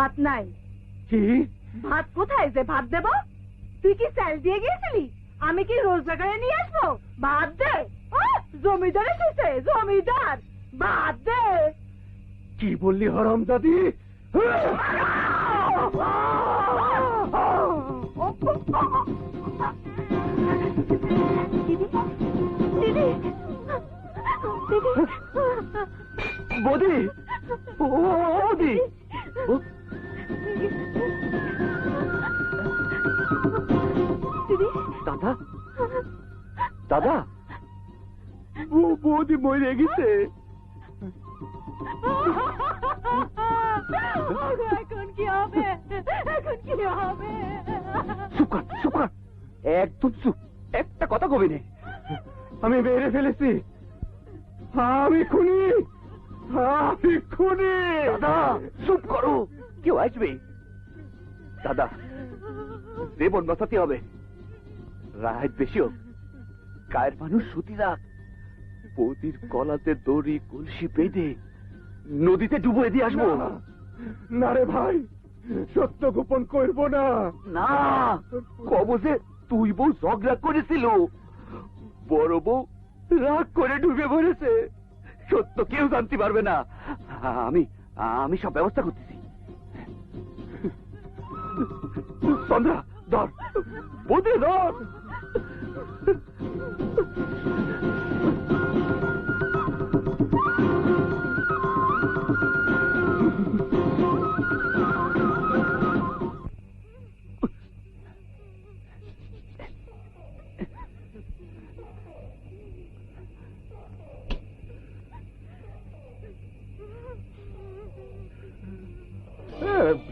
ভাত নাই। কি? ভাত কোথায় যে ভাত দেব? তুই কি স্যাল দিয়ে গিয়েছিলি? আমি কি রোজগারে নিয়ে আসবো? ভাত দে। জমিদার এসেছে, জমিদার, ভাত দে। কি বললি হারামজাদি? বৌদি, বৌদি, দাদা, দাদা, বৌদি মরে গেছে। এখন কি হবে? এখন কি হবে? চুপ কর, চুপ কর, একদম চুপ, একটা কথা কবি নে। আমি মেরে ফেলেছি, আমি খুনি, আমি খুনি। দাদা চুপ করো, কেউ আসবে। দাদা, জীবন বাঁচাতে হবে। রাত বেশি হোক, গায়ের মানুষ সুতি রাখ, বৌদির গলাতে দড়ি কলসি বেঁধে নদীতে ডুবো দিয়ে আসবো। না রে ভাই, সত্য গোপন করব না। না, কবজে তুই বউ ঝগড়া করেছিল, বড় বউ রাগ করে ডুবে পড়েছে, সত্য কেউ জানতে পারবে না। আমি আমি সব ব্যবস্থা করতেছি। চন্দ্রা ধর, বৌদি ধর।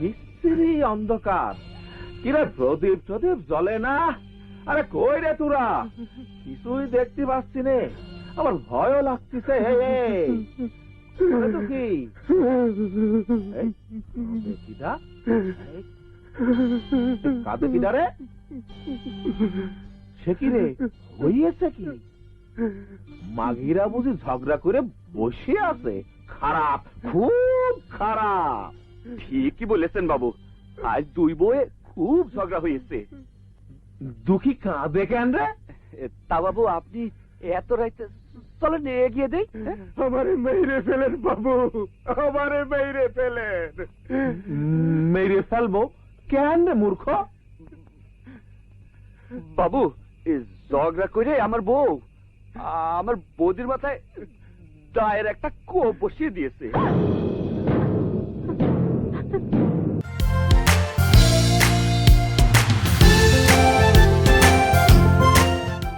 বিশ্রী অন্ধকার, কিরে প্রদীপ প্রদীপ জ্বলে না? আরে কই রে তোরা? কিছুই দেখতে পাচ্ছি নে, আমার ভয়ও লাগতেছে। কি কাঁদে কিনা রে? সে কি রে হইয়েছে কি? মাঘিরা বুঝি ঝগড়া করে বসে আছে? খারাপ, খুব খারাপ। ঠিকই বলেছেন বাবু, আজ দুই বউয়ে খুব ঝগড়া হয়েছে। দুঃখী কাঁদে কেন রে? তা বাবু আপনি এত রাইতে চলেন এগিয়ে দেই। আমারে মেরে ফেলেন বাবু, আমারে মেরে ফেলেন। মেরে ফেলবো কেন রে মূর্খ? বাবু ঝগড়া করে আমার বউ আমার বৌদির মাথায় দায়ের একটা কোপ বসিয়ে দিয়েছে।